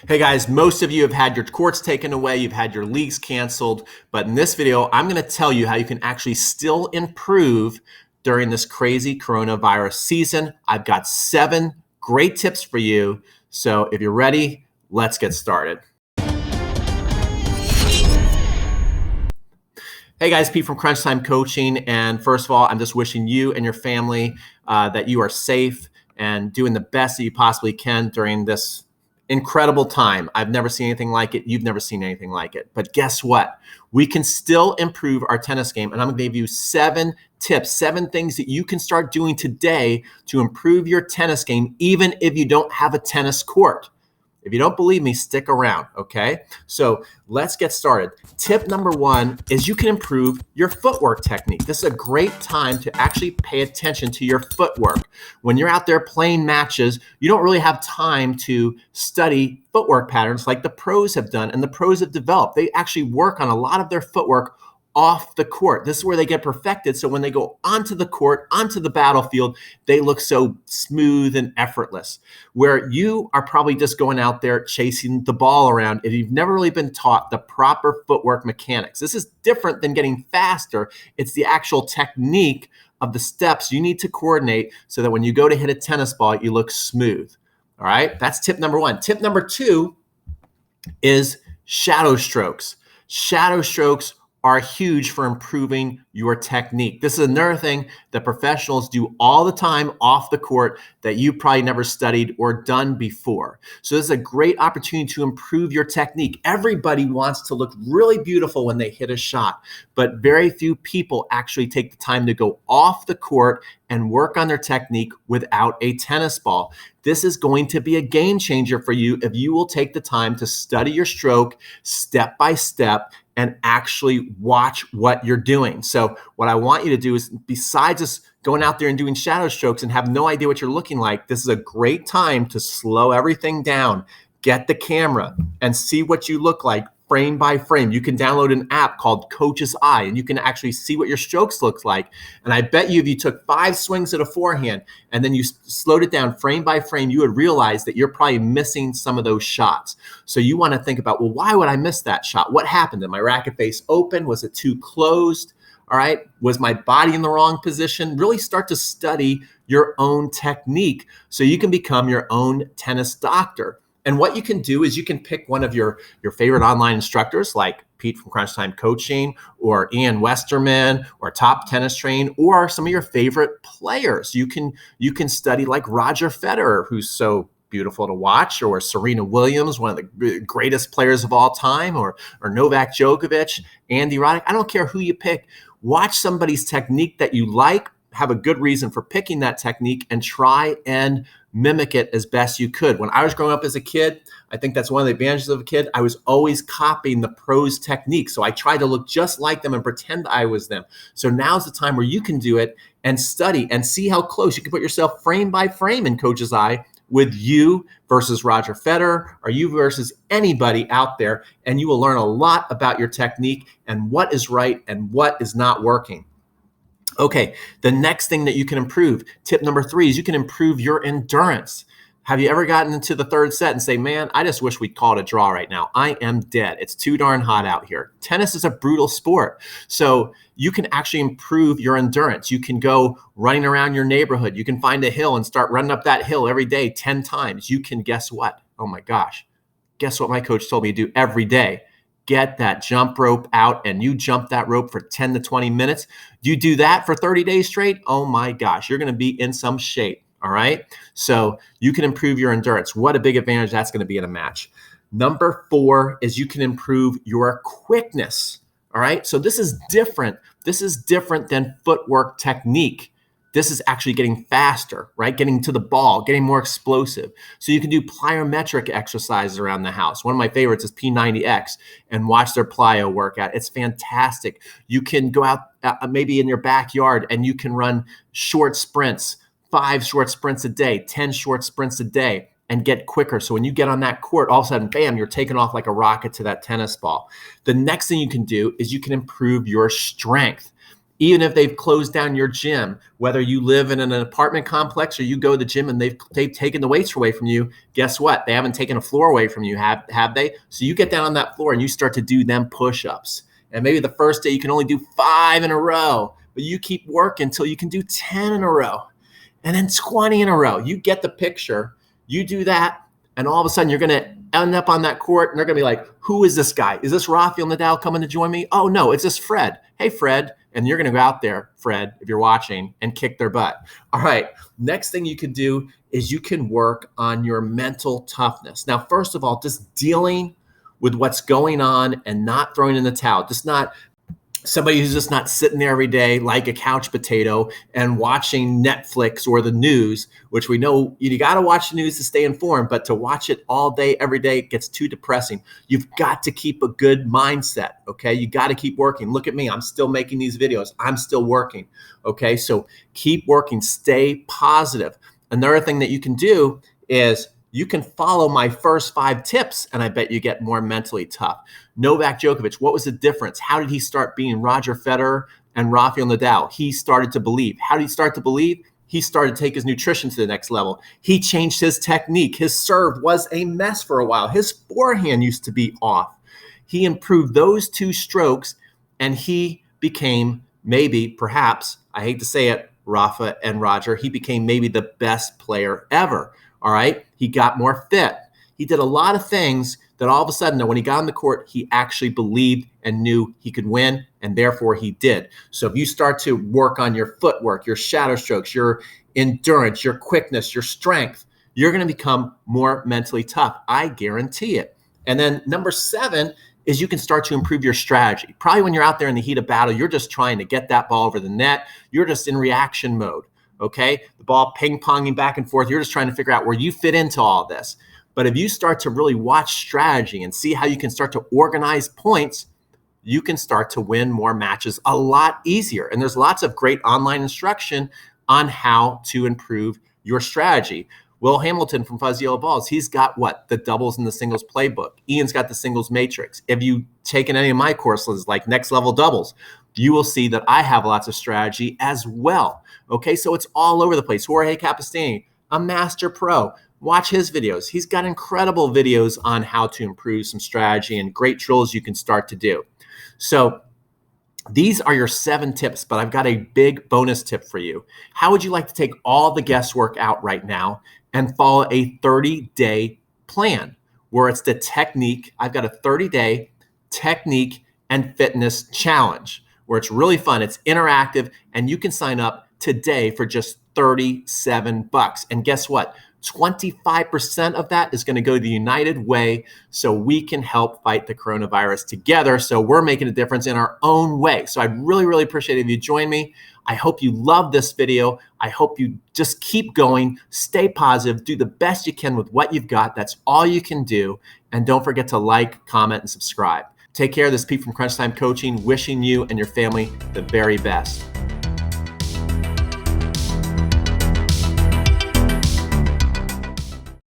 Hey guys, most of you have had your courts taken away, you've had your leagues canceled, but in this video, I'm going to tell you how you can actually still improve during this crazy coronavirus season. I've got 7 great tips for you. So if you're ready, let's get started. Hey guys, Pete from Crunch Time Coaching. And first of all, I'm just wishing you and your family that you are safe and doing the best that you possibly can during this incredible time. I've never seen anything like it. You've never seen anything like it. But guess what? We can still improve our tennis game. And I'm going to give you 7 tips, 7 things that you can start doing today to improve your tennis game, even if you don't have a tennis court. If you don't believe me, stick around, okay? So let's get started. Tip number 1 is you can improve your footwork technique. This is a great time to actually pay attention to your footwork. When you're out there playing matches, you don't really have time to study footwork patterns like the pros have done and the pros have developed. They actually work on a lot of their footwork off the court. This is where they get perfected. So when they go onto the court, onto the battlefield, they look so smooth and effortless. Where you are probably just going out there chasing the ball around and you've never really been taught the proper footwork mechanics. This is different than getting faster. It's the actual technique of the steps you need to coordinate so that when you go to hit a tennis ball, you look smooth. All right, that's tip number 1. Tip number 2 is shadow strokes. Shadow strokes are huge for improving your technique. This is another thing that professionals do all the time off the court that you probably never studied or done before. So this is a great opportunity to improve your technique. Everybody wants to look really beautiful when they hit a shot, but very few people actually take the time to go off the court and work on their technique without a tennis ball. This is going to be a game changer for you if you will take the time to study your stroke step by step and actually watch what you're doing. So what I want you to do is, besides just going out there and doing shadow strokes and have no idea what you're looking like, this is a great time to slow everything down, get the camera and see what you look like frame by frame. You can download an app called Coach's Eye and you can actually see what your strokes look like. And I bet you if you took 5 swings at a forehand and then you slowed it down frame by frame, you would realize that you're probably missing some of those shots. So you want to think about, well, why would I miss that shot? What happened? Did my racket face open? Was it too closed? All right. Was my body in the wrong position? Really start to study your own technique so you can become your own tennis doctor. And what you can do is you can pick one of your favorite online instructors like Pete from Crunch Time Coaching or Ian Westerman or Top Tennis Train or some of your favorite players. You can study like Roger Federer, who's so beautiful to watch, or Serena Williams, one of the greatest players of all time, or Novak Djokovic, Andy Roddick. I don't care who you pick. Watch somebody's technique that you like, have a good reason for picking that technique, and try and mimic it as best you could. When I was growing up as a kid, I think that's one of the advantages of a kid. I was always copying the pros' technique. So I tried to look just like them and pretend I was them. So now's the time where you can do it and study and see how close. You can put yourself frame by frame in Coach's Eye with you versus Roger Federer or you versus anybody out there. And you will learn a lot about your technique and what is right and what is not working. Okay, the next thing that you can improve, tip number 3, is you can improve your endurance. Have you ever gotten into the 3rd set and say, man, I just wish we'd call it a draw right now. I am dead. It's too darn hot out here. Tennis is a brutal sport. So you can actually improve your endurance. You can go running around your neighborhood. You can find a hill and start running up that hill every day 10 times. You can, guess what? Oh my gosh. Guess what my coach told me to do every day? Get that jump rope out and you jump that rope for 10 to 20 minutes. You do that for 30 days straight. Oh my gosh, you're going to be in some shape. All right. So you can improve your endurance. What a big advantage that's going to be in a match. Number 4 is you can improve your quickness. All right. So this is different. This is different than footwork technique. This is actually getting faster, right? Getting to the ball, getting more explosive. So you can do plyometric exercises around the house. One of my favorites is P90X and watch their plyo workout. It's fantastic. You can go out maybe in your backyard and you can run short sprints, 5 short sprints a day, 10 short sprints a day and get quicker. So when you get on that court, all of a sudden, bam, you're taking off like a rocket to that tennis ball. The next thing you can do is you can improve your strength. Even if they've closed down your gym, whether you live in an apartment complex or you go to the gym and they've taken the weights away from you, guess what? They haven't taken a floor away from you, have they? So you get down on that floor and you start to do them push-ups. And maybe the first day you can only do 5 in a row, but you keep working until you can do 10 in a row and then 20 in a row. You get the picture. You do that, and all of a sudden you're going to end up on that court and they're going to be like, who is this guy? Is this Rafael Nadal coming to join me? Oh, no, it's this Fred. Hey, Fred. And you're going to go out there, Fred, if you're watching, and kick their butt. All right. Next thing you can do is you can work on your mental toughness. Now, first of all, just dealing with what's going on and not throwing in the towel. Just not somebody who's just not sitting there every day like a couch potato and watching Netflix or the news, which we know you got to watch the news to stay informed, but to watch it all day, every day, it gets too depressing. You've got to keep a good mindset, okay? You got to keep working. Look at me. I'm still making these videos. I'm still working, okay? So keep working. Stay positive. Another thing that you can do is you can follow my first 5 tips, and I bet you get more mentally tough. Novak Djokovic, what was the difference? How did he start being Roger Federer and Rafael Nadal? He started to believe. How did he start to believe? He started to take his nutrition to the next level. He changed his technique. His serve was a mess for a while. His forehand used to be off. He improved those 2 strokes, and he became maybe, perhaps, I hate to say it, Rafa and Roger, he became maybe the best player ever. All right. He got more fit. He did a lot of things that all of a sudden, when he got on the court, he actually believed and knew he could win, and therefore he did. So if you start to work on your footwork, your shadow strokes, your endurance, your quickness, your strength, you're going to become more mentally tough. I guarantee it. And then number 7 is you can start to improve your strategy. Probably when you're out there in the heat of battle, you're just trying to get that ball over the net. You're just in reaction mode. Okay, the ball ping-ponging back and forth. You're just trying to figure out where you fit into all of this. But if you start to really watch strategy and see how you can start to organize points, you can start to win more matches a lot easier. And there's lots of great online instruction on how to improve your strategy. Will Hamilton from Fuzzy Yellow Balls, he's got what? The doubles and the singles playbook. Ian's got the singles matrix. If you've taken any of my courses like Next Level Doubles, you will see that I have lots of strategy as well. Okay, so it's all over the place. Jorge Capistani, a master pro. Watch his videos. He's got incredible videos on how to improve some strategy and great drills you can start to do. So these are your 7 tips, but I've got a big bonus tip for you. How would you like to take all the guesswork out right now and follow a 30-day plan where it's the technique? I've got a 30-day technique and fitness challenge where it's really fun. It's interactive, and you can sign up today for just $37. And guess what? 25% of that is going to go to the United Way so we can help fight the coronavirus together. So we're making a difference in our own way. So I'd really, really appreciate it if you join me. I hope you love this video. I hope you just keep going, stay positive, do the best you can with what you've got. That's all you can do. And don't forget to like, comment, and subscribe. Take care. This is Pete from Crunch Time Coaching, wishing you and your family the very best.